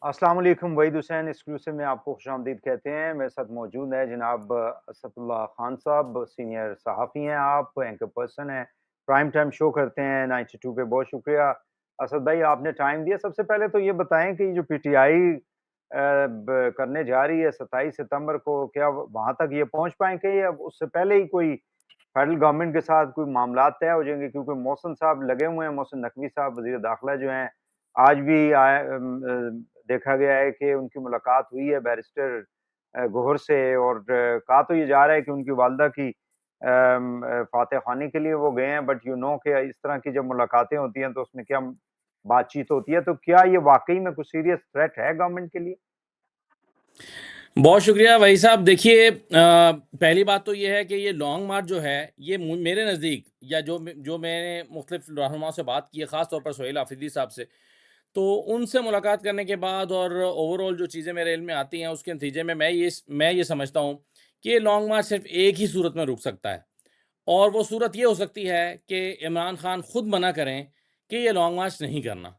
अस्सलाम वालेकुम, वहीद हुसैन एक्सक्लूसिव में आपको खुशामदीद कहते हैं। मेरे साथ मौजूद है जनाब असदुल्ला खान साहब, सीनियर सहाफ़ी हैं आप, एंकर पर्सन हैं, प्राइम टाइम शो करते हैं 92 पे। बहुत शुक्रिया असद भाई, आपने टाइम दिया। सबसे पहले तो ये बताएँ कि जो पीटीआई ब करने जा रही है 27 सितंबर को, क्या वहाँ तक ये पहुँच पाएँगे या उससे पहले ही कोई फेडरल गवर्नमेंट के साथ कोई मामलात तय हो जाएँगे? क्योंकि मोहसिन साहब लगे हुए हैं, मोहसिन नकवी साहब वज़ीर दाखिला जो हैं, आज भी देखा गया है कि उनकी मुलाकात हुई है बैरिस्टर गौहर से, और कहा तो ये जा रहा है कि उनकी वालिदा की फातह ख़्वानी के लिए वो गए हैं, बट कि इस तरह की जब मुलाकातें होती हैं तो उसमें क्या बातचीत होती है, तो क्या ये वाक़ई में कुछ सीरियस थ्रेट है गवर्नमेंट के लिए? बहुत शुक्रिया भाई साहब। देखिए, पहली बात तो ये है कि ये लॉन्ग मार्च जो है, ये मेरे नज़दीक या जो मैंने मुख्तलिफ रहनुमाओं से बात की है, ख़ास तौर पर सोहेल आफरीदी साहब से, तो उनसे मुलाकात करने के बाद और ओवरऑल जो चीज़ें मेरे इल्म में आती हैं, उसके नतीजे में मैं ये समझता हूँ कि ये लॉन्ग मार्च सिर्फ एक ही सूरत में रुक सकता है, और वो सूरत ये हो सकती है कि इमरान खान खुद मना करें कि ये लॉन्ग मार्च नहीं करना,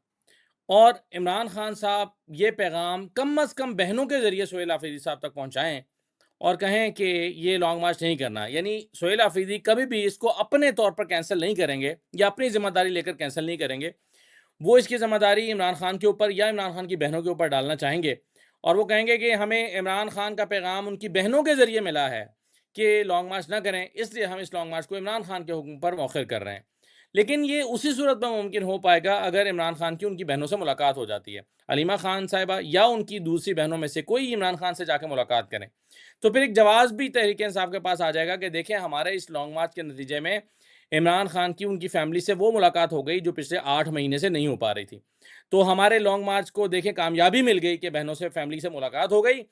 और इमरान खान साहब ये पैगाम कम अज़ कम बहनों के ज़रिए सोहेल आफरीदी साहब तक पहुँचाएँ और कहें कि ये लॉन्ग मार्च नहीं करना। यानी सोहेल आफरीदी कभी भी इसको अपने तौर पर कैंसिल नहीं करेंगे या अपनी ज़िम्मेदारी लेकर कैंसिल नहीं करेंगे। वो इसकी ज़िम्मेदारी इमरान खान के ऊपर या इमरान खान की बहनों के ऊपर डालना चाहेंगे, और वो कहेंगे कि हमें इमरान खान का पैगाम उनकी बहनों के ज़रिए मिला है कि लॉन्ग मार्च ना करें, इसलिए हम इस लॉन्ग मार्च को इमरान खान के हुक्म पर मौखर कर रहे हैं। लेकिन ये उसी सूरत में मुमकिन हो पाएगा अगर इमरान खान की उनकी बहनों से मुलाकात हो जाती है। हलीमा खान साहिबा या उनकी दूसरी बहनों में से कोई इमरान खान से जाके मुलाकात करें, तो फिर एक जवाब भी तहरीक इंसाफ के पास आ जाएगा कि देखें, हमारे इस लॉन्ग मार्च के नतीजे में इमरान खान की उनकी फैमिली से वो मुलाकात हो गई जो पिछले 8 महीने से नहीं हो पा रही थी। तो हमारे लॉन्ग मार्च को देखें, कामयाबी मिल गई कि बहनों से, फैमिली से मुलाकात हो गई,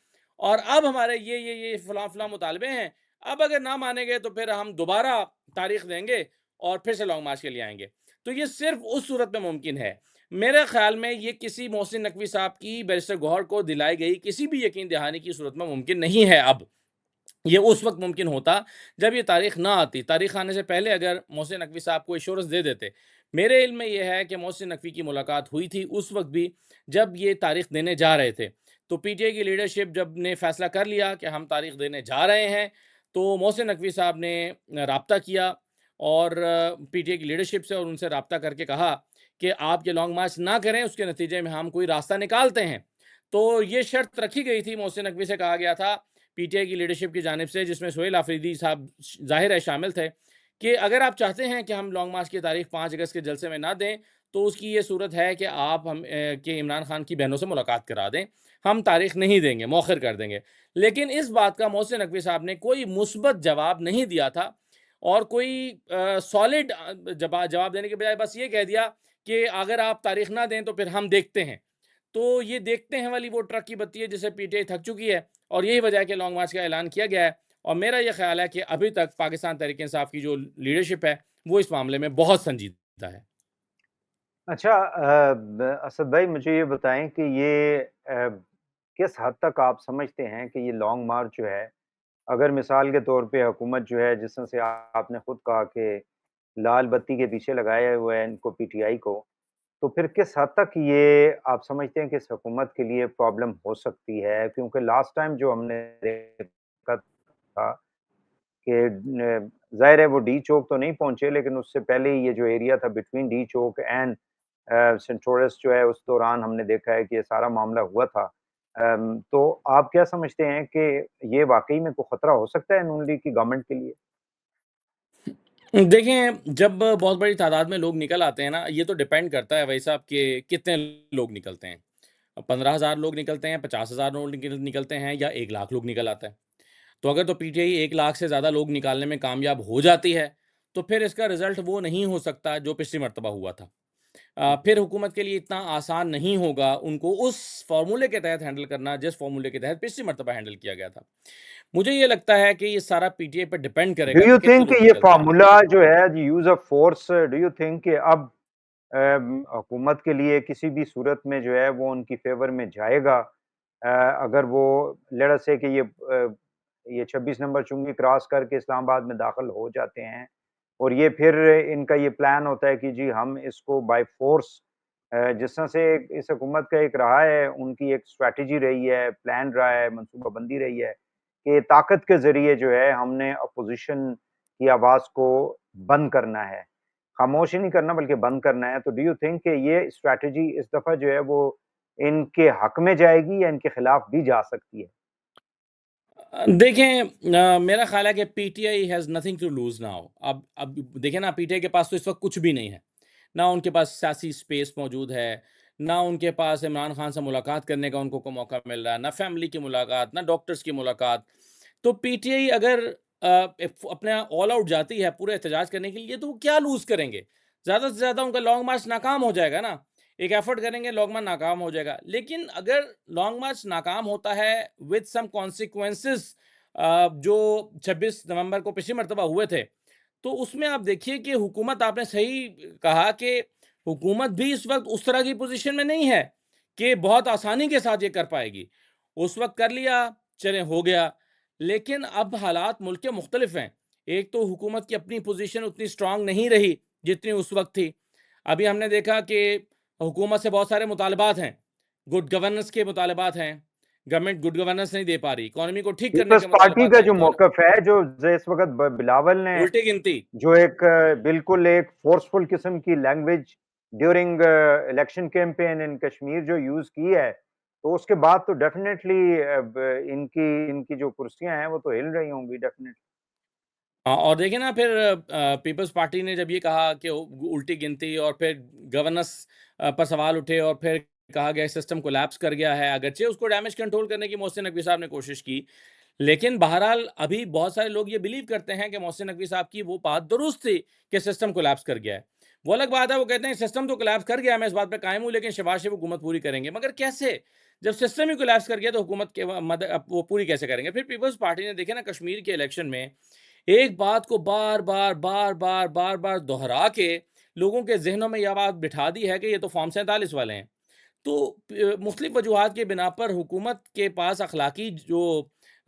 और अब हमारे ये फलां-फलां मुतालबे हैं। अब अगर ना मानेंगे तो फिर हम दोबारा तारीख देंगे और फिर से लॉन्ग मार्च के लिए आएँगे। तो ये सिर्फ़ उस सूरत में मुमकिन है। मेरे ख़्याल में ये किसी मोहसिन नकवी साहब की बैरिस्टर गौहर को दिलाई गई किसी भी यकीन दहानी की सूरत में मुमकिन नहीं है अब। ये उस वक़्त मुमकिन होता जब ये तारीख़ ना आती। तारीख़ आने से पहले अगर मोहसिन नकवी साहब को एश्योरेंस दे देते। मेरे इल्म में ये है कि मोहसिन नकवी की मुलाकात हुई थी उस वक़्त भी जब ये तारीख़ देने जा रहे थे। तो पीटीआई की लीडरशिप जब ने फ़ैसला कर लिया कि हम तारीख़ देने जा रहे हैं, तो मोहसिन नकवी साहब ने राब्ता किया और पीटीआई की लीडरशिप से, और उनसे राब्ता करके कहा कि आप ये लॉन्ग मार्च ना करें, उसके नतीजे में हम कोई रास्ता निकालते हैं। तो ये शर्त रखी गई थी, मोहसिन नकवी से कहा गया था पीटीआई की लीडरशिप की जानिब से, जिसमें सोहेल आफरीदी साहब ज़ाहिर है शामिल थे, कि अगर आप चाहते हैं कि हम लॉन्ग मार्च की तारीख 5 अगस्त के जलसे में ना दें, तो उसकी ये सूरत है कि आप कि इमरान खान की बहनों से मुलाकात करा दें। हम तारीख नहीं देंगे, मौखर कर देंगे। लेकिन इस बात का मोहसिन नकवी साहब ने कोई मुस्बत जवाब नहीं दिया था, और कोई सॉलिड जवाब देने के बजाय बस ये कह दिया कि अगर आप तारीख ना दें तो फिर हम देखते हैं। तो ये देखते हैं वाली वो ट्रक की बत्ती है जिसे पीटीआई थक चुकी है, और यही वजह है कि लॉन्ग मार्च का ऐलान किया गया है। और मेरा ये ख्याल है कि अभी तक पाकिस्तान तहरीक इंसाफ की जो लीडरशिप है, वो इस मामले में बहुत संजीदा है। अच्छा, असद भाई मुझे ये बताएं कि ये किस हद तक आप समझते हैं कि ये लॉन्ग मार्च जो है, अगर मिसाल के तौर पे हुकूमत जो है, जिस तरह से आपने खुद कहा कि लाल बत्ती के पीछे लगाया हुआ है इनको, पीटीआई को, तो फिर किस हद तक ये आप समझते हैं कि इस हुकूमत के लिए प्रॉब्लम हो सकती है? क्योंकि लास्ट टाइम जो हमने देखा था कि ज़ाहिर है वो डी चौक तो नहीं पहुँचे, लेकिन उससे पहले ही ये जो एरिया था between D chalk and Centaurus जो है, उस दौरान हमने देखा है कि ये सारा मामला हुआ था। तो आप क्या समझते हैं कि ये वाक़ई में कोई खतरा हो सकता है नून लीग की गवर्नमेंट के लिए? देखें, जब बहुत बड़ी तादाद में लोग निकल आते हैं ना, ये तो डिपेंड करता है भाई साहब कि कितने लोग निकलते हैं। 15,000 लोग निकलते हैं, 50,000 लोग निकलते हैं, या 1 लाख लोग निकल आता है। तो अगर तो पीटीआई 1 लाख से ज़्यादा लोग निकालने में कामयाब हो जाती है, तो फिर इसका रिज़ल्ट वो नहीं हो सकता जो पिछली मर्तबा हुआ था। फिर हुकूमत के लिए इतना आसान नहीं होगा उनको उस फ़ॉर्मूले के तहत हैंडल करना, जिस फ़ॉर्मूले के तहत पिछली मर्तबा हैंडल किया गया था। मुझे ये लगता है कि ये सारा पीटीआई पे डिपेंड डू करेगा कि यू कितने थिंक लोग ये निकलते हैं। फ़ॉर्मूला जो है use of force, do you think कि अब हुकूमत के लिए किसी भी सूरत में जो है वो उनकी फ़ेवर में जाएगा? अगर वो लेट अस से कि ये 26 नंबर चुंगी क्रॉस करके इस्लामाबाद में दाखिल हो जाते हैं, और ये फिर इनका ये प्लान होता है कि जी हम इसको बाय फ़ोर्स जिस तरह से इस हुकूमत का एक रहा है, उनकी एक स्ट्रैटेजी रही है, प्लान रहा है, मनसूबाबंदी रही है कि ताकत के ज़रिए जो है हमने अपोज़िशन की आवाज़ को बंद करना है। खामोश ही नहीं करना बल्कि बंद करना है। तो डू यू थिंक कि ये स्ट्रैटेजी इस दफ़ा जो है वो इनके हक में जाएगी या इनके खिलाफ भी जा सकती है? देखें, मेरा ख़्याल है कि PTI has nothing to lose now. अब देखिए ना, पीटीआई के पास तो इस वक़्त कुछ भी नहीं है। ना उनके पास सियासी स्पेस मौजूद है, ना उनके पास इमरान खान से मुलाकात करने का उनको को मौका मिल रहा है, ना फैमिली की मुलाकात, ना डॉक्टर्स की मुलाकात। तो पीटीआई अगर अपने ऑल आउट जाती है पूरे एहतजाज करने के लिए, तो वो क्या लूज़ करेंगे? ज़्यादा से ज़्यादा उनका लॉन्ग मार्च नाकाम हो जाएगा ना। एक एफर्ट करेंगे, लॉन्ग मार्च नाकाम हो जाएगा। लेकिन अगर लॉन्ग मार्च नाकाम होता है विद सम कॉन्सिक्वेंसेस, जो 26 नवंबर को पिछली मर्तबा हुए थे, तो उसमें आप देखिए कि हुकूमत, आपने सही कहा कि हुकूमत भी इस वक्त उस तरह की पोजीशन में नहीं है कि बहुत आसानी के साथ ये कर पाएगी। उस वक्त कर लिया, चले हो गया। लेकिन अब हालात मुल्क के मुख्तलिफ हैं। एक तो हुकूमत की अपनी पोजीशन उतनी स्ट्रांग नहीं रही जितनी उस वक्त थी। अभी हमने देखा कि हुकूमत से बहुत सारे मुतालबात हैं, गुड गवर्नेंस के मुतालबात हैं। गवर्नमेंट गुड गवर्नेंस नहीं दे पा रही, इकोनॉमी को ठीक करने पीपल्स के पार्टी मुतालबात का हैं। जो मौक़िफ़ है, जो इस वक़्त ब बिलावल ने उल्टी गिनती। जो एक बिल्कुल एक फ़ोर्सफुल किस्म की language during election campaign in Kashmir जो यूज़ की है, तो उसके बाद तो डेफ़िनेटली ब इनकी इनकी जो कुर्सियाँ हैं, वो तो हिल रही होंगी डेफ़िनेटली। हाँ, और देखिए ना, फिर पीपल्स पार्टी ने जब ये कहा कि उल्टी गिनती, और फिर गवर्नेंस पर सवाल उठे, और फिर कहा गया सिस्टम कोलैप्स कर गया है। अगरचे उसको डैमेज कंट्रोल करने की मोहसिन नकवी साहब ने कोशिश की, लेकिन बहरहाल अभी बहुत सारे लोग ये बिलीव करते हैं कि मोहसिन नकवी साहब की वो बात दुरुस्त थी कि सिस्टम कोलैप्स कर गया है। वो अलग बात है, वो कहते हैं सिस्टम तो कोलैप्स कर गया, मैं इस बात पे कायम हूँ, लेकिन शहबाज शरीफ हुकूमत पूरी करेंगे। मगर कैसे? जब सिस्टम ही कोलैप्स कर गया तो हुकूमत के वो पूरी कैसे करेंगे? फिर पीपल्स पार्टी ने देखे ना, कश्मीर के इलेक्शन में एक बात को बार-बार दोहरा के लोगों के ज़हनों में यह बात बिठा दी है कि ये तो फॉर्म 47 वाले हैं। तो मुख्तलिफ वजूहात की बिना पर हुकूमत के पास अखलाकी जो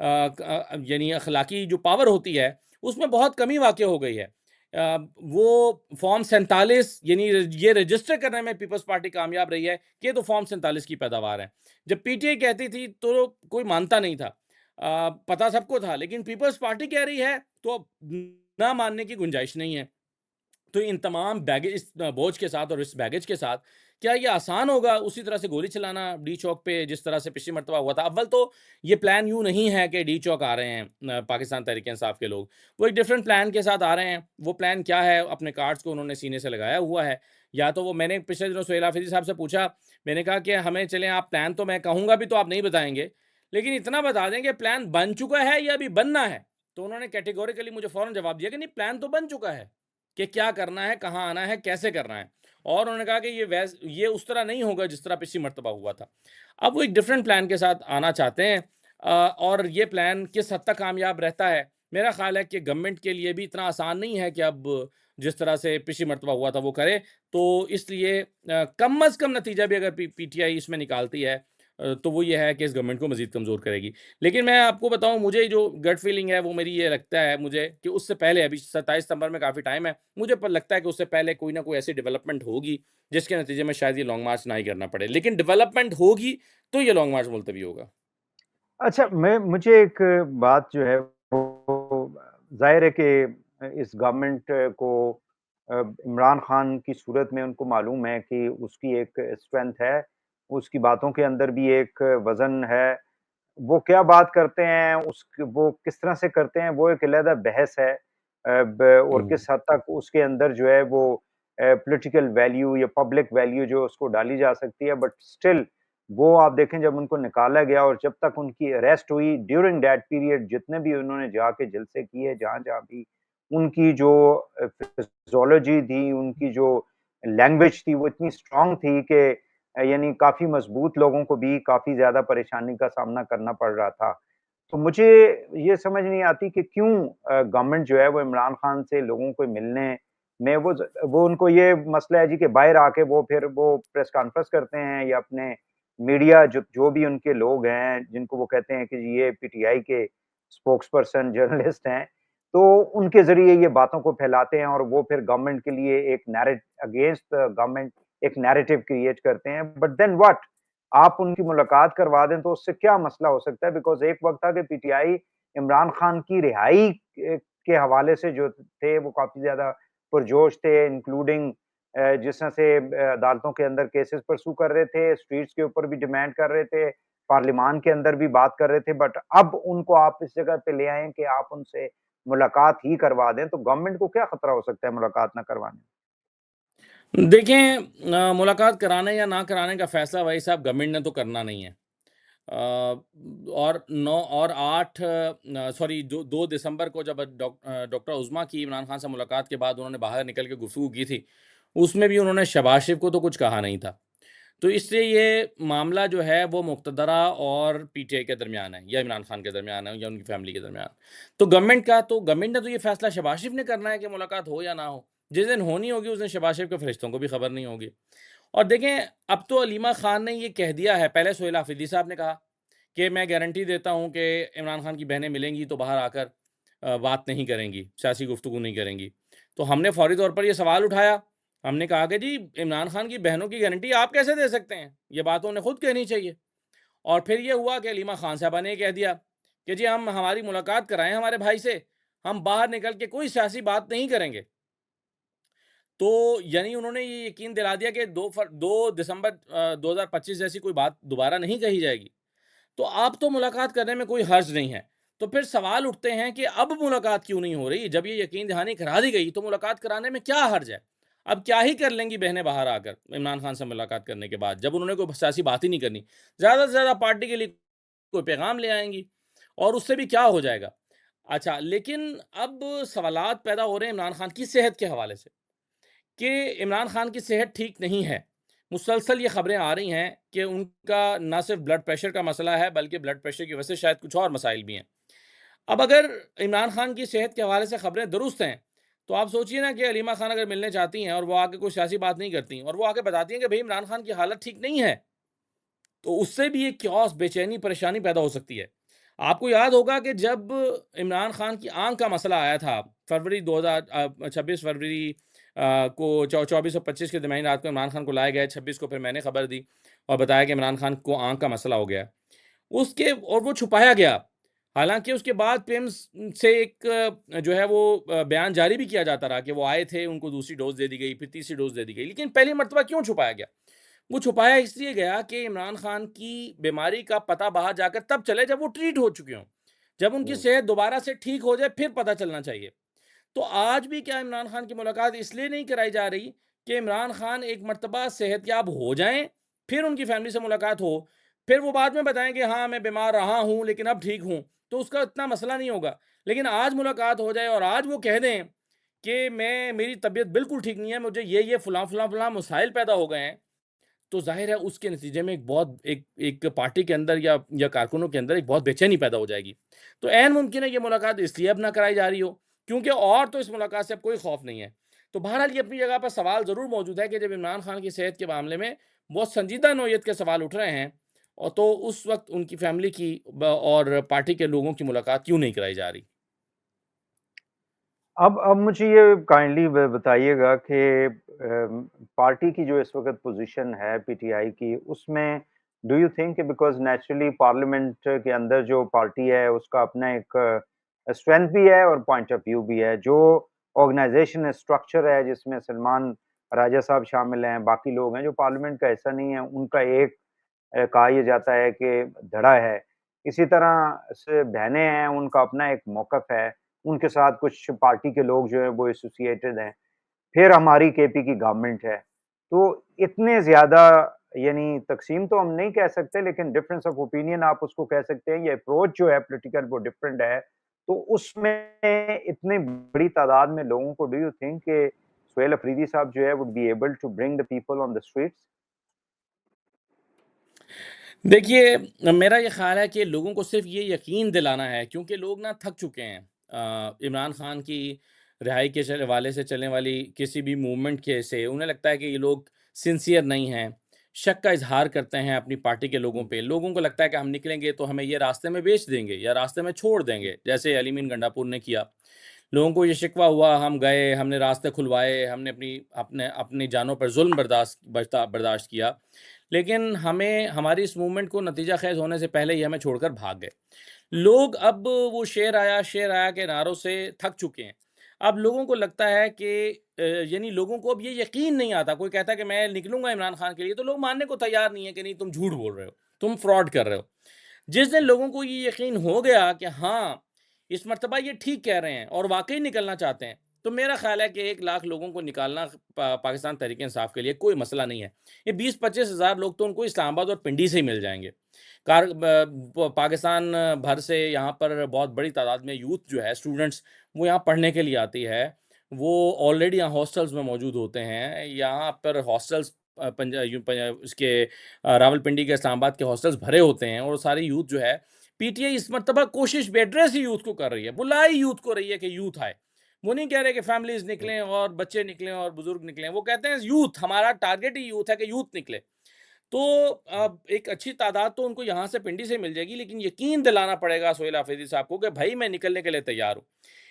यानी अखलाकी जो पावर होती है, उसमें बहुत कमी वाक़ हो गई है। वो फॉर्म 47 यानी ये रजिस्टर करने में पीपल्स पार्टी कामयाब रही है कि ये तो फॉर्म 47 की पैदावार है। जब पीटीआई कहती थी तो कोई मानता नहीं था। पता सबको था, लेकिन पीपल्स पार्टी कह रही है तो अब ना मानने की गुंजाइश नहीं है। तो इन तमाम बैगेज, इस बोझ के साथ और इस बैगेज के साथ, क्या ये आसान होगा उसी तरह से गोली चलाना डी चौक पे, जिस तरह से पिछली मर्तबा हुआ था? अव्वल तो ये प्लान यूं नहीं है कि डी चौक आ रहे हैं पाकिस्तान तहरीक इंसाफ के लोग। वो एक डिफरेंट प्लान के साथ आ रहे हैं। वो प्लान क्या है? अपने कार्ड्स को उन्होंने सीने से लगाया हुआ है। या तो वो, मैंने पिछले दिनों सुहेल हाफिज़ी साहब से पूछा, मैंने कहा कि हमें चलें, आप प्लान तो मैं कहूँगा भी तो आप नहीं बताएंगे, लेकिन इतना बता दें कि प्लान बन चुका है या अभी बनना है। तो उन्होंने कैटेगोरिकली मुझे फौरन जवाब दिया कि नहीं, प्लान तो बन चुका है कि क्या करना है, कहाँ आना है, कैसे करना है। और उन्होंने कहा कि ये उस तरह नहीं होगा जिस तरह पिछली मर्तबा हुआ था। अब वो एक डिफरेंट प्लान के साथ आना चाहते हैं। और ये प्लान किस हद तक कामयाब रहता है, मेरा ख्याल है कि गवर्नमेंट के लिए भी इतना आसान नहीं है कि अब जिस तरह से पिछली मर्तबा हुआ था वो करे। तो इसलिए कम अज़ कम नतीजा भी अगर पीटीआई इसमें निकालती है, तो वो ये है कि इस गवर्नमेंट को मज़ीद कमज़ोर करेगी। लेकिन मैं आपको बताऊँ, मुझे जो गट फीलिंग है वो मेरी ये लगता है मुझे कि उससे पहले, अभी 27 सितंबर में काफ़ी टाइम है, मुझे पर लगता है कि उससे पहले कोई ना कोई ऐसी डेवलपमेंट होगी जिसके नतीजे में शायद ये लॉन्ग मार्च ना ही करना पड़े। लेकिन डेवलपमेंट होगी तो ये लॉन्ग मार्च मुलतवी होगा। अच्छा, मैं मुझे एक बात जो है वो ज़ाहिर है कि इस गवर्नमेंट को इमरान खान की सूरत में उनको मालूम है कि उसकी एक स्ट्रेंथ है, उसकी बातों के अंदर भी एक वज़न है। वो क्या बात करते हैं, वो किस तरह से करते हैं, वो एक अलहदा बहस है। और हुँ। किस हद तक उसके अंदर जो है वो पॉलिटिकल वैल्यू या पब्लिक वैल्यू जो उसको डाली जा सकती है, बट स्टिल वो आप देखें जब उनको निकाला गया और जब तक उनकी अरेस्ट हुई ड्यूरिंग दैट पीरियड जितने भी उन्होंने जाके जलसे किए जहाँ-जहाँ भी, उनकी जो फिज़ोलॉजी थी, उनकी जो लैंग्वेज थी वो इतनी स्ट्रॉन्ग थी कि यानी काफ़ी मज़बूत लोगों को भी काफ़ी ज़्यादा परेशानी का सामना करना पड़ रहा था। तो मुझे ये समझ नहीं आती कि क्यों गवर्नमेंट जो है वो इमरान खान से लोगों को मिलने में वो उनको ये मसला है जी कि बाहर आके वो फिर वो प्रेस कॉन्फ्रेंस करते हैं या अपने मीडिया जो जो भी उनके लोग हैं, जिनको वो कहते हैं कि जी ये पीटीआई के स्पोक्सपर्सन जर्नलिस्ट हैं, तो उनके ज़रिए ये बातों को फैलाते हैं और वो फिर गवर्नमेंट के लिए एक नैरेट अगेंस्ट द गवर्नमेंट एक नैरेटिव क्रिएट करते हैं, बट देन व्हाट? आप उनकी मुलाकात करवा दें तो उससे क्या मसला हो सकता है? बिकॉज़ एक वक़्त था कि पीटीआई इमरान खान की रिहाई के हवाले से जो थे वो काफ़ी ज़्यादा पुरजोश थे, इंक्लूडिंग जिस तरह से अदालतों के अंदर केसेस परस्यू कर रहे थे, स्ट्रीट्स के ऊपर भी डिमांड कर रहे थे, पार्लियामान के अंदर भी बात कर रहे थे, बट अब उनको आप इस जगह पे ले आए हैं कि आप उनसे मुलाकात ही करवा दें, तो गवर्नमेंट को क्या खतरा हो सकता है मुलाकात ना करवाने? देखें, मुलाकात कराने या ना कराने का फ़ैसला भाई साहब गवर्नमेंट ने तो करना नहीं है। और 9 और 8 सॉरी, दो 2 दिसंबर को जब डॉक्टर उज़्मा की इमरान खान से मुलाकात के बाद उन्होंने बाहर निकल के गुफ्तगू की थी, उसमें भी उन्होंने शहबाज शरीफ को तो कुछ कहा नहीं था। तो इसलिए ये मामला जो है वो मुक़तदरा और पीटीआई के दरमियान है, या इमरान खान के दरमियान है, या उनकी फैमिली के दरमियान। तो गवर्नमेंट ने तो ये फ़ैसला शहबाज शरीफ ने करना है कि मुलाकात हो या ना हो। जिस दिन होनी होगी उस दिन शहबाज शरीफ के फ़रिश्तों को भी खबर नहीं होगी। और देखें, अब तो अलीमा खान ने ये कह दिया है, पहले सोहेल आफरीदी साहब ने कहा कि मैं गारंटी देता हूँ कि इमरान खान की बहनें मिलेंगी तो बाहर आकर बात नहीं करेंगी, सियासी गुफ्तगू नहीं करेंगी। तो हमने फ़ौरी तौर पर ये सवाल उठाया। हमने कहा कि जी, इमरान खान की बहनों की गारंटी आप कैसे दे सकते हैं? ये बात उन्हें खुद कहनी चाहिए। और फिर ये हुआ कि अलीमा खान साहबा ने ये कह दिया कि जी, हम हमारी मुलाकात कराएँ हमारे भाई से, हम बाहर निकल के कोई सियासी बात नहीं करेंगे। तो यानी उन्होंने ये यकीन दिला दिया कि 2 दिसंबर 2025 जैसी कोई बात दोबारा नहीं कही जाएगी। तो अब तो मुलाकात करने में कोई हर्ज नहीं है। तो फिर सवाल उठते हैं कि अब मुलाकात क्यों नहीं हो रही? जब ये यकीन दहानी करा दी गई तो मुलाकात कराने में क्या हर्ज है? अब क्या ही कर लेंगी बहनें बाहर आकर इमरान खान से मुलाकात करने के बाद, जब उन्होंने कोई सियासी बात ही नहीं करनी। ज़्यादा से ज़्यादा पार्टी के लिए कोई पैगाम ले आएँगी, और उससे भी क्या हो जाएगा? अच्छा, लेकिन अब सवालात पैदा हो रहे हैं इमरान खान की सेहत के हवाले से, कि इमरान खान की सेहत ठीक नहीं है। मुसलसल ये खबरें आ रही हैं कि उनका ना सिर्फ ब्लड प्रेशर का मसला है, बल्कि ब्लड प्रेशर की वजह से शायद कुछ और मसाइल भी हैं। अब अगर इमरान खान की सेहत के हवाले से खबरें दुरुस्त हैं, तो आप सोचिए ना कि अलीमा खान अगर मिलने चाहती हैं और वो आके कोई सियासी बात नहीं करती और वो आके बताती हैं कि भई इमरान खान की हालत ठीक नहीं है, तो उससे भी एक क्योस, बेचैनी, परेशानी पैदा हो सकती है। आपको याद होगा कि जब इमरान खान की आँख का मसला आया था, फरवरी 26 फरवरी को 24 और 25 के दरमियान रात को इमरान खान को लाया गया, 26 को फिर मैंने खबर दी और बताया कि इमरान खान को आँख का मसला हो गया है। उसके और वो छुपाया गया। हालाँकि उसके बाद पीएम से एक जो है वो बयान जारी भी किया जाता रहा कि वो आए थे, उनको दूसरी डोज़ दे दी गई, फिर तीसरी डोज़ दे दी गई। लेकिन पहली मर्तबा क्यों छुपाया गया? वो छुपाया इसलिए गया कि इमरान खान की बीमारी का पता बाहर जाकर तब चले जब वो ट्रीट हो चुके हों। जब उनकी हुँ। सेहत दोबारा से ठीक हो जाए फिर पता चलना चाहिए। तो आज भी क्या इमरान खान की मुलाकात इसलिए नहीं कराई जा रही कि इमरान खान एक मर्तबा सेहतयाब हो जाएँ, फिर उनकी फैमिली से मुलाकात हो, फिर वो बाद में बताएँ कि हाँ, मैं बीमार रहा हूँ लेकिन अब ठीक हूँ, तो उसका इतना मसला नहीं होगा। लेकिन आज मुलाकात हो जाए और आज वो कह दें कि मेरी तबीयत बिल्कुल ठीक नहीं है, मुझे ये फलाँ मसाइल पैदा हो गए हैं, तो ज़ाहिर है उसके नतीजे में एक एक पार्टी के अंदर या कारकुनों के अंदर एक बहुत बेचैनी पैदा हो जाएगी। तो ऐन मुमकिन है ये मुलाकात इसलिए अब ना कराई जा रही हो, क्योंकि और तो इस मुलाकात से अब कोई खौफ नहीं है। तो बहरहाल ये अपनी जगह पर सवाल ज़रूर मौजूद है कि जब इमरान खान की सेहत के मामले में बहुत संजीदा नौइयत के सवाल उठ रहे हैं, और तो उस वक़्त उनकी फैमिली की और पार्टी के लोगों की मुलाकात क्यों नहीं कराई जा रही? अब मुझे ये काइंडली बताइएगा कि पार्टी की जो इस वक़्त पोज़ीशन है पीटीआई की, उसमें डू यू थिंक कि बिकॉज़ नेचुरली पार्लियामेंट के अंदर जो पार्टी है, उसका अपना एक स्ट्रेंथ भी है और पॉइंट ऑफ व्यू भी है। जो ऑर्गनाइज़ेशन स्ट्रक्चर है, जिसमें सलमान राजा साहब शामिल हैं, बाकी लोग हैं, जो पार्लियामेंट का हिस्सा नहीं है, उनका एक कहा ये जाता है कि धड़ा है। इसी तरह से बहनें हैं, उनका अपना एक मौक़िफ़ है, उनके साथ कुछ पार्टी के लोग जो हैं वो एसोसिएटेड हैं। फिर हमारी केपी की गवर्नमेंट है। तो इतने ज़्यादा यानी तक़सीम तो हम नहीं कह सकते लेकिन डिफरेंस ऑफ ओपिनियन आप उसको कह सकते हैं, ये अप्रोच जो है पॉलिटिकल वो डिफरेंट है। तो उसमें इतनी बड़ी तादाद में लोगों को डू यू थिंक कि सोहेल अफरीदी साहब जो है would be able to bring the people on the streets? देखिए, मेरा ये ख़्याल है कि लोगों को सिर्फ़ ये यकीन दिलाना है, क्योंकि लोग ना थक चुके हैं। इमरान खान की रिहाई के हवाले से चलने वाली किसी भी मूवमेंट के से उन्हें लगता है कि ये लोग सिंसियर नहीं हैं, शक का इज़हार करते हैं अपनी पार्टी के लोगों हुँ, पे। लोगों को लगता है कि हम निकलेंगे तो हमें ये रास्ते में बेच देंगे या रास्ते में छोड़ देंगे, जैसे अली मीन गंडापुर ने किया। लोगों को ये शिकवा हुआ, हम गए, हमने रास्ते खुलवाए, हमने अपनी जानों पर ज़ुल्म बर्दाश्त किया। लेकिन हमारी इस मूवमेंट को नतीजा ख़ैज़ होने से पहले ही हमें छोड़कर भाग गए। लोग अब वो शेर आया के नारों से थक चुके हैं। अब लोगों को लगता है कि यानी लोगों को अब ये यकीन नहीं आता, कोई कहता है कि मैं निकलूँगा इमरान खान के लिए, तो लोग मानने को तैयार नहीं है कि नहीं, तुम झूठ बोल रहे हो, तुम फ्रॉड कर रहे हो। जिस दिन लोगों को ये यकीन हो गया कि हाँ, इस मर्तबा ये ठीक कह रहे हैं और वाक़ई निकलना चाहते हैं, तो मेरा ख़्याल है कि 1 लाख लोगों को निकालना पाकिस्तान तहरीक-ए-इंसाफ़ के लिए कोई मसला नहीं है। ये 20-25 हज़ार लोग तो उनको इस्लामाबाद और पिंडी से ही मिल जाएँगे। कार ब प पाकिस्तान भर से यहाँ पर बहुत बड़ी तादाद में यूथ जो है, स्टूडेंट्स, वो यहाँ पढ़ने के लिए आती है। वो ऑलरेडी यहाँ हॉस्टल्स में मौजूद होते हैं। यहाँ पर हॉस्टल्स रावलपिंडी के, इस्लामाबाद के हॉस्टल्स भरे होते हैं और सारी यूथ जो है, पीटीआई इस मर्तबा कोशिश बेडरेस ही यूथ को कर रही है, बुला ही यूथ को रही है कि यूथ आए। वो नहीं कह रहे कि फैमिलीज़ निकलें और बच्चे निकलें और बुज़ुर्ग निकलें, वो कहते हैं यूथ, हमारा टारगेट ही यूथ है कि यूथ निकले। तो अब एक अच्छी तादाद तो उनको यहाँ से पिंडी से मिल जाएगी, लेकिन यकीन दिलाना पड़ेगा सोहेल आफरीदी साहब को कि भाई मैं निकलने के लिए तैयार हूँ।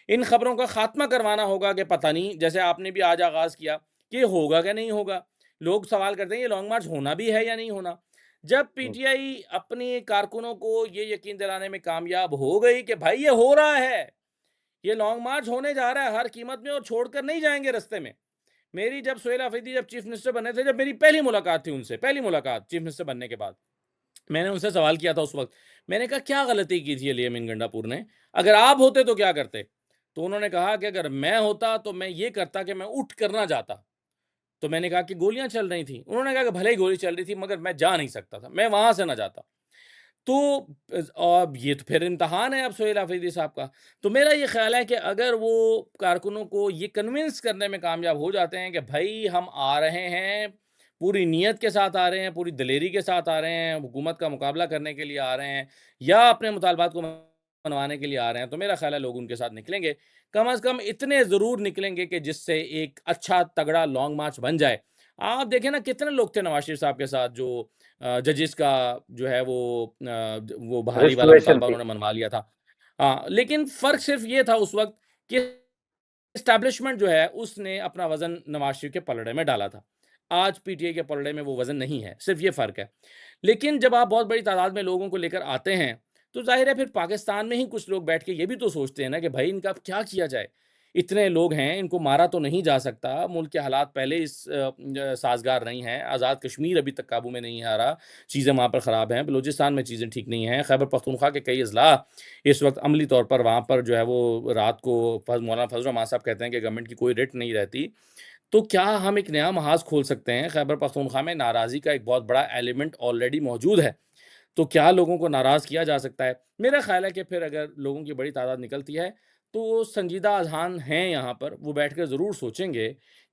इन खबरों का खात्मा करवाना होगा कि पता नहीं, जैसे आपने भी आज आगाज़ किया, कि होगा क्या नहीं होगा। लोग सवाल करते हैं ये लॉन्ग मार्च होना भी है या नहीं होना। जब पीटीआई अपने कारकुनों को ये यकीन दिलाने में कामयाब हो गई कि भाई ये हो रहा है, ये लॉन्ग मार्च होने जा रहा है हर कीमत में और छोड़कर नहीं जाएंगे रास्ते में। मेरी जब सोहेल आफरीदी जब चीफ मिनिस्टर बने थे, जब मेरी पहली मुलाकात थी उनसे, पहली मुलाकात चीफ मिनिस्टर बनने के बाद, मैंने उनसे सवाल किया था उस वक्त। मैंने कहा क्या गलती की थी अली अमीन गंडापुर ने, अगर आप होते तो क्या करते। तो उन्होंने कहा कि अगर मैं होता तो मैं ये करता कि मैं उठ कर ना जाता। तो मैंने कहा कि गोलियां चल रही थी। उन्होंने कहा कि भले ही गोली चल रही थी मगर मैं जा नहीं सकता था, मैं वहां से ना जाता। तो अब ये तो फिर इम्तिहान है अब सोहेल आफरीदी साहब का। तो मेरा ये ख्याल है कि अगर वो कारकुनों को ये कन्विंस करने में कामयाब हो जाते हैं कि भाई हम आ रहे हैं, पूरी नीयत के साथ आ रहे हैं, पूरी दलेरी के साथ आ रहे हैं, हुकूमत का मुकाबला करने के लिए आ रहे हैं या अपने मुतालबात को मनवाने के लिए आ रहे हैं, तो मेरा ख्याल है लोग उनके साथ निकलेंगे। कम अज़ कम इतने ज़रूर निकलेंगे कि जिससे एक अच्छा तगड़ा लॉन्ग मार्च बन जाए। आप देखें ना कितने लोग थे नवाज़ शरीफ साहब के साथ जो जजेस का जो है वो बहाली वाला रिस्टोरेशन मुतालबा थी। उन्होंने मनवा लिया था। लेकिन फ़र्क सिर्फ़ ये था उस वक़्त कि एस्टैब्लिशमेंट जो है उसने अपना वज़न नवाज़ शरीफ के पलड़े में डाला था। आज पीटीआई के पलड़े में वो वज़न नहीं है, सिर्फ़ ये फ़र्क है। लेकिन जब आप बहुत बड़ी तादाद में लोगों को लेकर आते हैं, तो ज़ाहिर है फिर पाकिस्तान में ही कुछ लोग बैठ के ये भी तो सोचते हैं ना कि भाई इनका अब क्या किया जाए? इतने लोग हैं, इनको मारा तो नहीं जा सकता, मुल्क के हालात पहले साज़गार नहीं हैं, आज़ाद कश्मीर अभी तक काबू में नहीं आ रहा, चीज़ें वहाँ पर ख़राब हैं, बलूचिस्तान में चीज़ें ठीक नहीं हैं, खैबर पख्तूनख्वा के कई अज़ला इस वक़्त अमली तौर पर वहाँ पर जो है वो रात को मौलाना फज़ल रहमान साहब कहते हैं कि गवर्नमेंट की कोई रिट नहीं रहती। तो क्या हम एक नया महाज़ खोल सकते हैं? खैबर पख्तूनख्वा में नाराज़ी का एक बहुत बड़ा एलिमेंट ऑलरेडी मौजूद है। तो क्या लोगों को नाराज़ किया जा सकता है? मेरा ख़्याल है कि फिर अगर लोगों की बड़ी तादाद निकलती है, तो संजीदा अज़हान हैं यहाँ पर, वो बैठकर ज़रूर सोचेंगे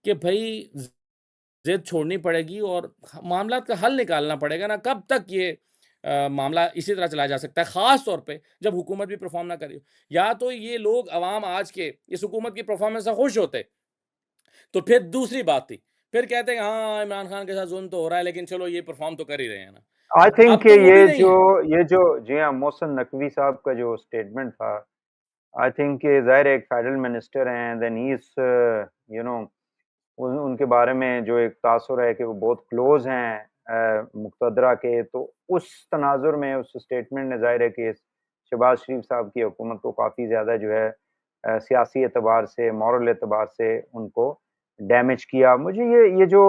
कि भई ज़िद छोड़नी पड़ेगी और मामलात का हल निकालना पड़ेगा ना, कब तक ये मामला इसी तरह चलाया जा सकता है, ख़ास तौर पे जब हुकूमत भी परफ़ॉर्म ना कर रही हो। या तो ये लोग अवाम आज के इस हुकूमत की परफ़ॉर्मेंस से खुश होते, तो फिर दूसरी बात थी। फिर कहते हैं हाँ, इमरान खान के साथ ज़ुल्म तो हो रहा है लेकिन चलो ये परफ़ॉर्म तो कर ही रहे हैं ना। आई थिंक अब कि तो वो भी नहीं है। ये जो जी हाँ, मोहसिन नकवी साहब का जो स्टेटमेंट था, आई थिंक कि ज़ाहिर है एक फेडरल मिनिस्टर हैं, then he is you know उनके बारे में जो एक तासुर है कि वो बहुत क्लोज़ हैं मुक़तदरा के, तो उस तनाज़ुर में उस स्टेटमेंट ने ज़ाहिर है कि शहबाज़ शरीफ साहब की हुकूमत को काफ़ी ज़्यादा जो है सियासी एतबार से, मॉरल एतबार से उनको डैमेज किया। मुझे ये जो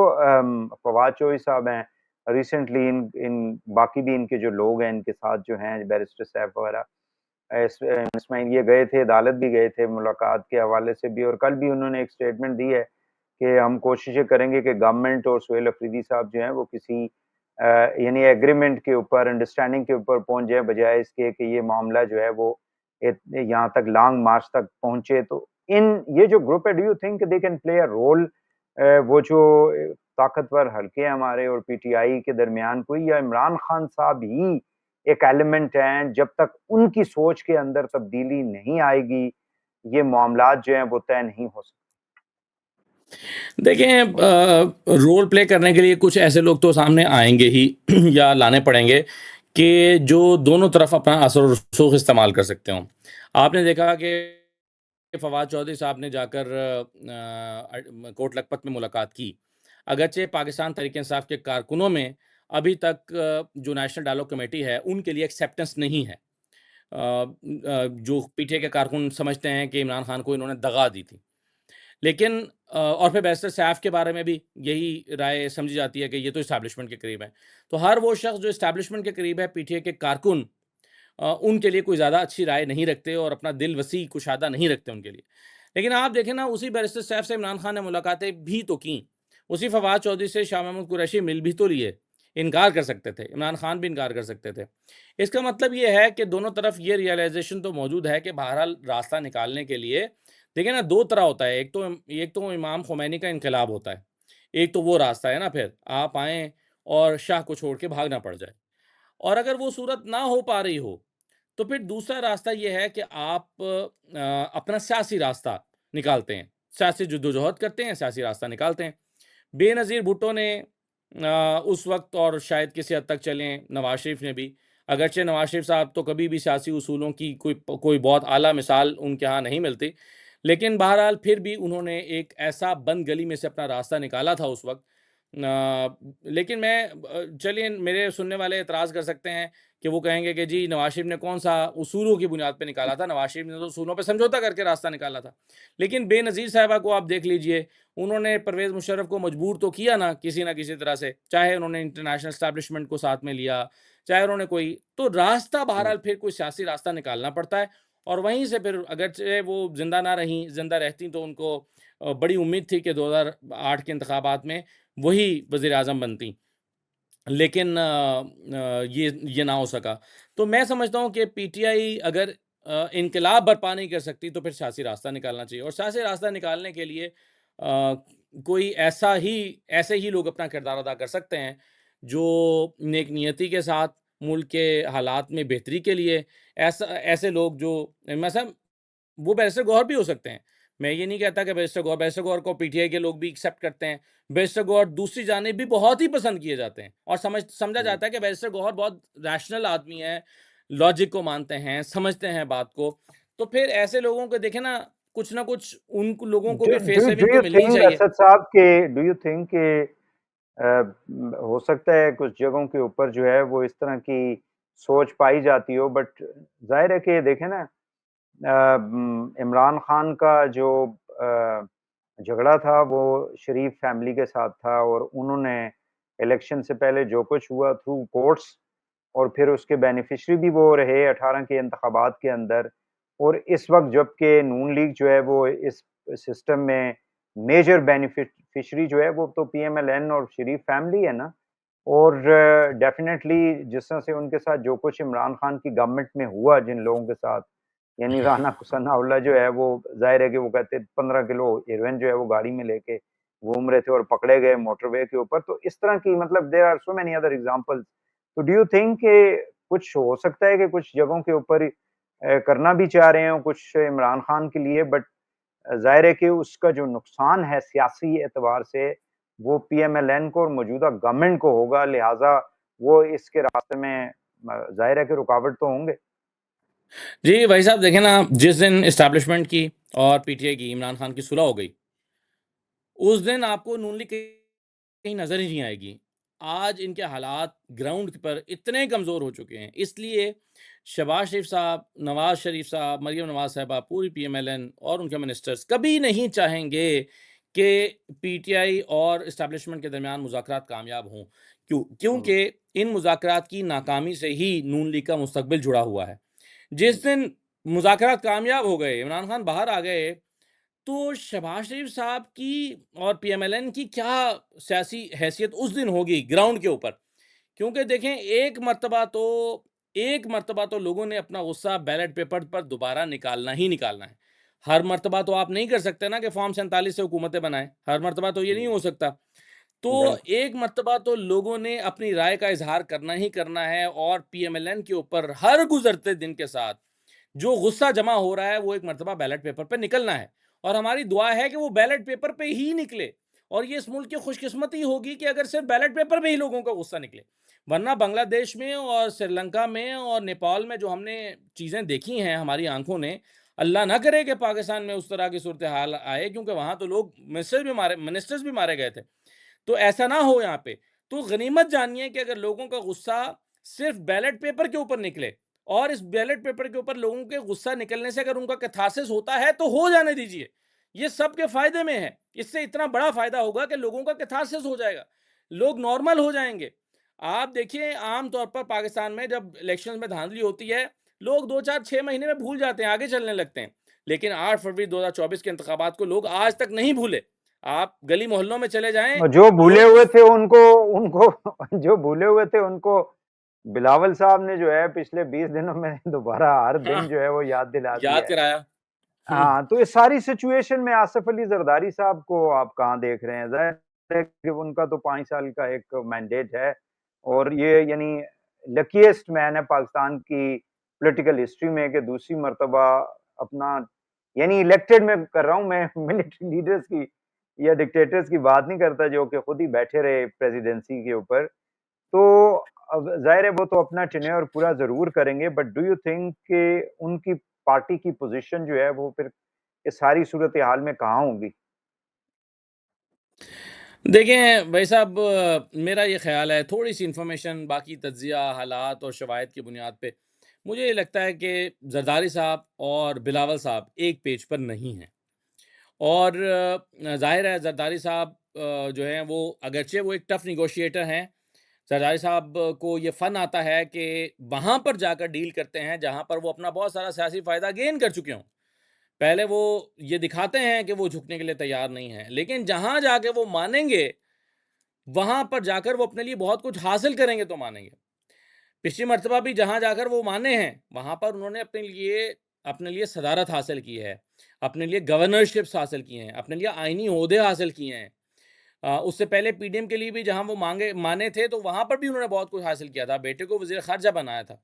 फवाद चौधरी साहब हैं, रिसेंटली इन इन बाकी भी इनके जो लोग हैं, इनके साथ जो हैं बैरिस्टर सैफ वगैरह, इसमाइल ये गए थे, अदालत भी गए थे मुलाकात के हवाले से भी, और कल भी उन्होंने एक स्टेटमेंट दी है कि हम कोशिशें करेंगे कि गवर्नमेंट और सोहेल अफरीदी साहब जो हैं वो किसी यानी एग्रीमेंट के ऊपर, अंडरस्टैंडिंग के ऊपर पहुँच जाएँ, बजाए इसके कि ये मामला जो है वो यहाँ तक लॉन्ग मार्च तक पहुँचे। तो ये जो ग्रुप है, do you think they can play a role, वो जो ताकतवर हल्के हैं हमारे और पीटीआई के दरमियान कोई, या इमरान खान साहब ही एक एलिमेंट हैं, जब तक उनकी सोच के अंदर तब्दीली नहीं आएगी, ये मामलात जो हैं वो तय नहीं हो सकते? देखें रोल प्ले करने के लिए कुछ ऐसे लोग तो सामने आएँगे ही या लाने पड़ेंगे कि जो दोनों तरफ अपना असर और रसूख इस्तेमाल कर सकते हों। आपने देखा कि फवाद चौधरी साहब ने जाकर कोट लखपत में मुलाकात की। अगरचे पाकिस्तान तहरीक-ए-इंसाफ के कारकुनों में अभी तक जो नेशनल डायलॉग कमेटी है, उनके लिए एक्सेप्टेंस नहीं है। जो पीटीआई के कारकुन समझते हैं कि इमरान खान को इन्होंने दगा दी थी। लेकिन और फिर बैरिस्टर सैफ के बारे में भी यही राय समझी जाती है कि ये तो एस्टैब्लिशमेंट के करीब है। तो हर वो शख्स जो एस्टैब्लिशमेंट के करीब है, पीटीआई के कारकुन उनके लिए कोई ज़्यादा अच्छी राय नहीं रखते और अपना दिल वसी कुशादा नहीं रखते उनके लिए। लेकिन आप देखें ना, उसी बैरिस्टर सैफ से इमरान खान ने मुलाकातें भी तो की। उसी फवाद चौधरी से शाह महमूद कुरैशी मिल भी तो लिए। इनकार कर सकते थे, इमरान खान भी इनकार कर सकते थे। इसका मतलब ये है कि दोनों तरफ ये रियलाइज़ेशन तो मौजूद है कि बहरहाल रास्ता निकालने के लिए देखिए ना 2 तरह होता है। एक तो इमाम ख़ुमैनी का इनकलाब होता है। एक तो वो रास्ता है ना, फिर आप आएँ और शाह को छोड़ के भागना पड़ जाए। और अगर वो सूरत ना हो पा रही हो, तो फिर दूसरा रास्ता ये है कि आप अपना सियासी रास्ता निकालते हैं। सियासी जद्दोजहद करते हैं, सियासी रास्ता निकालते हैं। बेनज़ीर भुट्टो ने उस वक़्त और शायद किसी हद तक चलें नवाज़ शरीफ ने भी, अगरचे नवाज़ शरीफ साहब तो कभी भी सियासी उसूलों की कोई बहुत आला मिसाल उनके यहाँ नहीं मिलती। लेकिन बहरहाल फिर भी उन्होंने एक ऐसा बंद गली में से अपना रास्ता निकाला था उस वक़्त। लेकिन चलिए मेरे सुनने वाले एतराज़ कर सकते हैं कि वो कहेंगे कि जी नवाज़ शरीफ ने कौन-सा उसूलों की बुनियाद पे निकाला था, नवाज़ शरीफ ने तो उसूलों पे समझौता करके रास्ता निकाला था। लेकिन बेनज़ीर साहिबा को आप देख लीजिए, उन्होंने परवेज़ मुशर्रफ को मजबूर तो किया ना किसी तरह से, चाहे उन्होंने इंटरनेशनल एस्टैब्लिशमेंट को साथ में लिया, चाहे उन्होंने कोई तो रास्ता हुँ। बहरहाल फिर कोई सियासी रास्ता निकालना पड़ता है और वहीं से फिर अगरचे वो ज़िंदा ना रहीं, ज़िंदा रहतीं तो उनको बड़ी उम्मीद थी कि 2008 के इंतखाबात में वही वज़ीर-ए-आज़म बनतीं। लेकिन ये ना हो सका। तो मैं समझता हूँ कि पीटीआई अगर इनकलाब बर्पा नहीं कर सकती तो फिर सियासी रास्ता निकालना चाहिए और सियासी रास्ता निकालने के लिए कोई ऐसे ही लोग अपना किरदार अदा कर सकते हैं, जो नेक नियति के साथ मुल्क के हालात में बेहतरी के लिए ऐसे लोग जो मसलन वो बैरिस्टर गौहर भी हो सकते हैं। मैं ये नहीं कहता कि बैरिस्टर गौहर को पीटीआई के लोग भी एक्सेप्ट करते हैं। बैरिस्टर गौहर दूसरी जानिब भी बहुत ही पसंद किए जाते हैं और समझा हुँ। जाता है कि बैरिस्टर गौहर बहुत रैशनल आदमी है, लॉजिक को मानते हैं, समझते हैं बात को। तो फिर ऐसे लोगों को देखें ना, कुछ ना कुछ उन लोगों को डू भी डू फेस डू सेविंग तो यू मिलनी ही थिंक चाहिए। असद साहब के डू यू थिंक कि हो सकता है कुछ जगहों के ऊपर जो है वो इस तरह की सोच पाई जाती हो बट ज़ाहिर है कि देखें ना इमरान खान का जो अ, झगड़ा था वो शरीफ फैमिली के साथ था और उन्होंने इलेक्शन से पहले जो कुछ हुआ थ्रू कोर्ट्स और फिर उसके बेनिफिशियरी भी वो रहे 18 के इंतखाबात के अंदर और इस वक़्त जबकि नून लीग जो है वो इस सिस्टम में मेजर बेनिफिशियरी जो है वो तो पीएमएलएन और शरीफ फैमिली है ना। और डेफ़िनेटली जिस तरह से उनके साथ जो कुछ इमरान खान की गवर्नमेंट में हुआ जिन लोगों के साथ, यानी राना सनाउल्लाह जो है वो ज़ाहिर है कि वो कहते 15 किलो हेरोइन जो है वो गाड़ी में लेके घूम रहे थे और पकड़े गए मोटरवे के ऊपर। तो इस तरह की मतलब there are so many other examples. तो डू यू थिंक कि कुछ हो सकता है कि कुछ जगहों के ऊपर करना भी चाह रहे हों कुछ इमरान खान के लिए बट ज़ाहिर है कि उसका जो नुकसान है सियासी एतबार से, वो पीएमएलएन को और मौजूदा गवर्नमेंट को होगा, लिहाज़ा वो इसके रास्ते में ज़ाहिर है कि रुकावट तो होंगे। जी, भाई साहब देखें ना, जिस दिन एस्टैब्लिशमेंट की और पीटीआई की इमरान खान की सुलह हो गई, उस दिन आपको नून लीग कहीं नज़र ही नहीं आएगी। आज इनके हालात ग्राउंड पर इतने कमज़ोर हो चुके हैं, इसलिए शहबाज शरीफ साहब, नवाज़ शरीफ साहब, मरीम नवाज़ साहिबा, पूरी पीएमएलएन और उनके मिनिस्टर्स कभी नहीं चाहेंगे कि पीटीआई और एस्टैब्लिशमेंट के दरमियान मुज़ाकरात कामयाब हों। हुँ, क्योंकि इन मुज़ाकरात की नाकामी से ही नून लीग का मुस्तकबिल जुड़ा हुआ है। जिस दिन मुज़ाकरात कामयाब हो गए, इमरान खान बाहर आ गए, तो शहबाज शरीफ साहब की और पीएमएलएन की क्या सियासी हैसियत उस दिन होगी ग्राउंड के ऊपर। क्योंकि देखें एक मर्तबा तो लोगों ने अपना गुस्सा बैलेट पेपर पर दोबारा निकालना ही निकालना है। हर मर्तबा तो आप नहीं कर सकते ना कि फॉर्म 47 से हुकूमतें बनाएं, हर मर्तबा तो ये नहीं हुँ, हो सकता। तो बिल्कुल। एक मर्तबा तो लोगों ने अपनी राय का इजहार करना ही करना है और पीएमएलएन के ऊपर हर गुजरते दिन के साथ जो गुस्सा जमा हो रहा है वो एक मर्तबा बैलेट पेपर पे निकलना है और हमारी दुआ है कि वो बैलेट पेपर पे ही निकले और ये इस मुल्क की खुशकिस्मती होगी कि अगर सिर्फ बैलेट पेपर पे ही लोगों का गुस्सा निकले। वरना बांग्लादेश में और श्रीलंका में और नेपाल में जो हमने चीज़ें देखी हैं हमारी आंखों ने, अल्लाह ना करे कि पाकिस्तान में उस तरह की सूरत हाल आए, क्योंकि वहाँ तो लोग मिनिस्टर्स भी मारे गए थे। तो ऐसा ना हो यहाँ पे। तो गनीमत जानिए कि अगर लोगों का गुस्सा सिर्फ बैलेट पेपर के ऊपर निकले, और इस बैलेट पेपर के ऊपर लोगों के गुस्सा निकलने से अगर उनका कैथारसिस होता है तो हो जाने दीजिए। ये सबके फायदे में है। इससे इतना बड़ा फायदा होगा कि लोगों का कैथारसिस हो जाएगा, लोग नॉर्मल हो जाएंगे। आप देखिए, आम तौर पर पाकिस्तान में जब इलेक्शन में धांधली होती है, लोग 2 4 6 महीने में भूल जाते हैं, आगे चलने लगते हैं। लेकिन 8 फरवरी 2024 के इंतखाबात को लोग आज तक नहीं भूले। आप गली मोहल्लों में चले जाएं, और जो भूले लोग हुए थे उनको उनको जो भूले हुए थे उनको बिलावल साहब ने जो है पिछले 20 दिनों में दोबारा हर दिन हाँ, जो है वो याद दिला दिया याद है। कराया। हाँ, तो इस सारी सिचुएशन में आसिफ अली जरदारी साहब को आप कहाँ देख रहे हैं? ज़ाहिर है कि उनका तो 5 साल का एक मैंडेट है और ये यानी लकीएस्ट मैन है पाकिस्तान की पॉलिटिकल हिस्ट्री में कि दूसरी मर्तबा अपना यानी इलेक्टेड में कर रहा हूँ मैं मिलिट्री लीडर्स की या डिक्टेटर्स की बात नहीं करता जो कि खुद ही बैठे रहे प्रेसिडेंसी के ऊपर। तो अब ज़ाहिर है वो तो अपना टेन्योर पूरा ज़रूर करेंगे बट डू यू थिंक कि उनकी पार्टी की पोज़ीशन जो है वो फिर इस सारी सूरत-ए-हाल में कहाँ होंगी? देखें भाई साहब, मेरा ये ख़्याल है, थोड़ी-सी इन्फॉर्मेशन, बाकी तज्ज़िया, हालात और शवाहिद की बुनियाद पे मुझे ये लगता है कि ज़रदारी साहब और बिलावल साहब एक पेज पर नहीं हैं। और ज़ाहिर है ज़रदारी साहब जो हैं वो अगरचे वो एक टफ़ नेगोशिएटर हैं। ज़रदारी साहब को ये फ़न आता है कि वहाँ पर जाकर डील करते हैं जहाँ पर वो अपना बहुत सारा सियासी फ़ायदा गेन कर चुके हों। पहले वो ये दिखाते हैं कि वो झुकने के लिए तैयार नहीं हैं, लेकिन जहाँ जाके वो मानेंगे, वहाँ पर जाकर वो अपने लिए बहुत कुछ हासिल करेंगे तो मानेंगे। पिछली मर्तबा भी जहाँ जाकर वो माने हैं, वहाँ पर उन्होंने अपने लिए सदारत हासिल की है, अपने लिए गवर्नरशिप्स हासिल की हैं, अपने लिए आईनी ओहदे हासिल किए हैं। उससे पहले पीडीएम के लिए भी जहाँ वो माने थे, तो वहाँ पर भी उन्होंने बहुत कुछ हासिल किया था, बेटे को वज़ीर ख़ारजा बनाया था।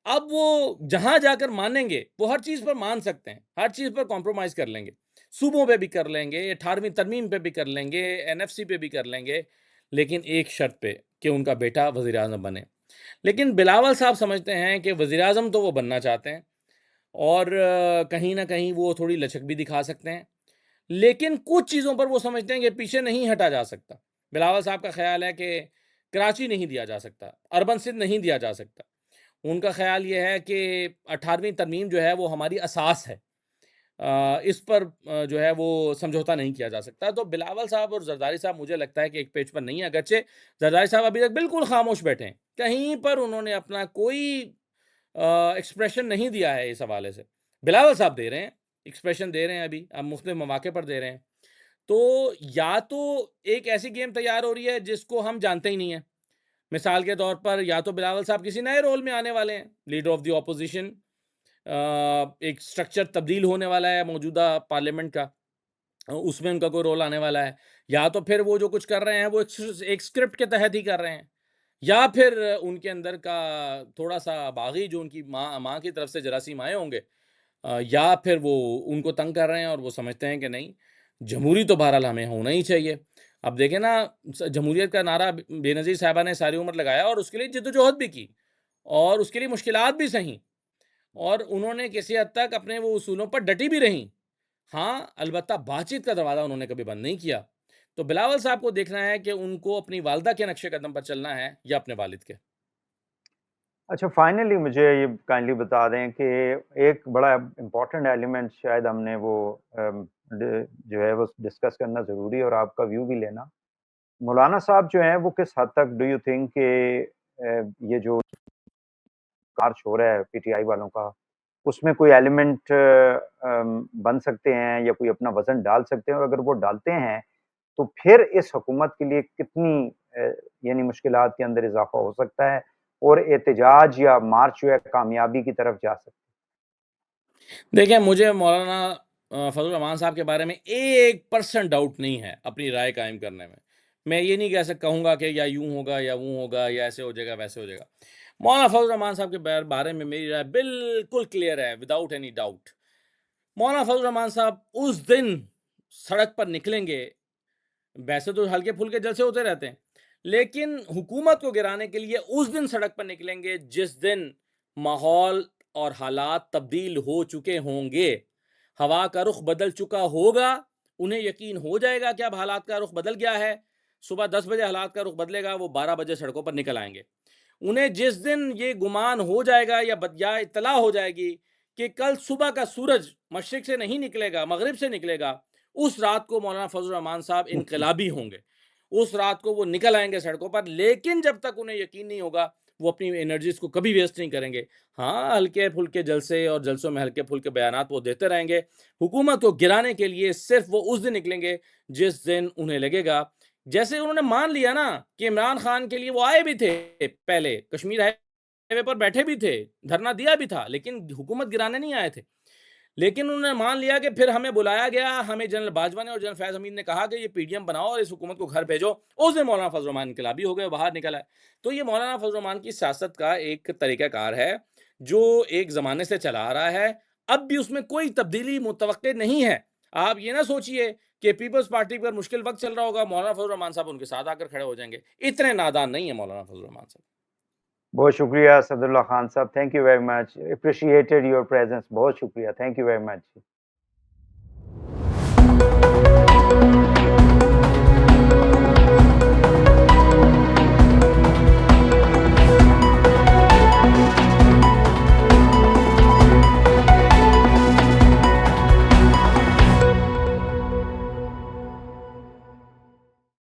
अब वो जहाँ जाकर मानेंगे, वो हर चीज़ पर मान सकते हैं, हर चीज़ पर कॉम्प्रोमाइज़ कर लेंगे। सूबों पे भी कर लेंगे, 18वीं तरमीम पे भी कर लेंगे, एनएफसी पे भी कर लेंगे, लेकिन एक शर्त पे कि उनका बेटा वज़ीर-ए-आज़म बने। लेकिन बिलावल साहब समझते हैं कि वज़ीर-ए-आज़म तो वो बनना चाहते हैं, और कहीं न कहीं वो थोड़ी लचक भी दिखा सकते हैं। लेकिन कुछ चीज़ों पर वो समझते हैं कि पीछे नहीं हटा जा सकता। बिलावल साहब का ख़्याल है कि कराची नहीं दिया जा सकता, अर्बन सिंध नहीं दिया जा सकता। उनका ख़्याल ये है कि 18वीं तरमीम जो है वो हमारी असास है। इस पर जो है वो समझौता नहीं किया जा सकता। तो बिलावल साहब और ज़रदारी साहब मुझे लगता है कि एक पेज पर नहीं है, अगरचे ज़रदारी साहब अभी तक बिल्कुल ख़ामोश बैठे हैं। कहीं पर उन्होंने अपना कोई एक्सप्रेशन नहीं दिया है इस हवाले से। बिलावल साहब दे रहे हैं, एक्सप्रेशन दे रहे हैं अभी, अब मुख्तलिफ़ मौके पर दे रहे हैं। तो या तो एक ऐसी गेम तैयार हो रही है जिसको हम जानते ही नहीं हैं। मिसाल के तौर पर या तो बिलावल साहब किसी नए रोल में आने वाले हैं, लीडर ऑफ द ऑपोजिशन। एक स्ट्रक्चर तब्दील होने वाला है मौजूदा पार्लियामेंट का, उसमें उनका कोई रोल आने वाला है। या तो फिर वो जो कुछ कर रहे हैं वो एक स्क्रिप्ट के तहत ही कर रहे हैं, या फिर उनके अंदर का थोड़ा-सा बागी जो उनकी माँ माँ की तरफ से जरासीम आए होंगे, या फिर वो उनको तंग कर रहे हैं और वो समझते हैं कि नहीं, जमहूरी तो बहरहाल हमें होना ही चाहिए। अब देखें ना, जमहूरियत का नारा बेनज़ीर साहिबा ने सारी उम्र लगाया और उसके लिए जिद्दोजहद भी की, और उसके लिए मुश्किलात भी सही, और उन्होंने किसी हद तक अपने वो उसूलों पर डटी भी रहीं। हाँ, अलबत्ता बातचीत का दरवाज़ा उन्होंने कभी बंद नहीं किया। तो बिलावल साहब को देखना है कि उनको अपनी वालिदा के नक्शे कदम पर चलना है या अपने वालिद के। अच्छा फाइनली मुझे ये काइंडली बता दें कि एक बड़ा इम्पोर्टेंट एलिमेंट शायद हमने वो जो है वो डिस्कस करना ज़रूरी है और आपका व्यू भी लेना। मौलाना साहब जो हैं वो किस हद तक डू यू थिंक कि ये जो मार्च हो रहा है पीटीआई वालों का, उसमें कोई एलिमेंट बन सकते हैं या कोई अपना वज़न डाल सकते हैं और अगर वो डालते हैं, तो फिर इस हुकूमत के लिए कितनी यानी मुश्किलात के अंदर इज़ाफ़ा हो सकता है और एहतजाज या मार्च जो है कामयाबी की तरफ जा सकता है? देखिए, मुझे मौलाना फज़लुर रहमान साहब के बारे में 1% डाउट नहीं है अपनी राय कायम करने में। मैं ये नहीं कहूँगा कि या यूँ होगा या वो होगा या ऐसे हो जाएगा, वैसे हो जाएगा। मौलाना फज़लुर रहमान साहब के बारे में मेरी राय बिल्कुल क्लियर है, विदाउट एनी डाउट। मौलाना फज़लुर रहमान साहब उस दिन सड़क पर निकलेंगे, वैसे तो हल्के-फुल्के जलसे होते रहते हैं, लेकिन हुकूमत को गिराने के लिए उस दिन सड़क पर निकलेंगे जिस दिन माहौल और हालात तब्दील हो चुके होंगे। हवा का रुख बदल चुका होगा, उन्हें यकीन हो जाएगा कि अब हालात का रुख बदल गया है। सुबह 10 बजे हालात का रुख बदलेगा, वो 12 बजे सड़कों पर निकल आएंगे। उन्हें जिस दिन ये गुमान हो जाएगा या इत्तला हो जाएगी कि कल सुबह का सूरज मशरिक से नहीं निकलेगा, मगरिब से निकलेगा, उस रात को मौलाना फजल रहमान साहब इनकलाबी होंगे। उस रात को वो निकल आएंगे सड़कों पर, लेकिन जब तक उन्हें यकीन नहीं होगा, वो अपनी एनर्जीज को कभी वेस्ट नहीं करेंगे। हाँ, हल्के फुल्के जलसे और जलसों में हल्के फुल्के बयानात वो देते रहेंगे। हुकूमत को गिराने के लिए सिर्फ वो उस दिन निकलेंगे जिस दिन उन्हें लगेगा, जैसे उन्होंने मान लिया ना कि इमरान खान के लिए वो आए भी थे, पहले कश्मीर हाईवे पर बैठे भी थे, धरना दिया भी था, लेकिन हुकूमत गिराने नहीं आए थे। लेकिन उन्होंने मान लिया कि फिर हमें बुलाया गया, हमें जनरल बाजवा ने और जनरल फैज हमीद ने कहा कि ये पीडीएम बनाओ और इस हुकूमत को घर भेजो। उस दिन मौलाना फजल रहमान इनकलाबी हो गए, बाहर निकल आए। तो ये मौलाना फजल रहमान की सियासत का एक तरीकाकार है जो एक ज़माने से चला आ रहा है, अब भी उसमें कोई तब्दीली मुतवक्के नहीं है। आप ये ना सोचिए कि पीपल्स पार्टी पर मुश्किल वक्त चल रहा होगा, मौलाना फजल रहमान साहब उनके साथ आकर खड़े हो जाएंगे। इतने नादान नहीं है मौलाना फजल रहमान साहब। बहुत शुक्रिया सदुल्ला खान साहब, thank you very much, appreciated your presence, बहुत शुक्रिया, थैंक यू वेरी मच।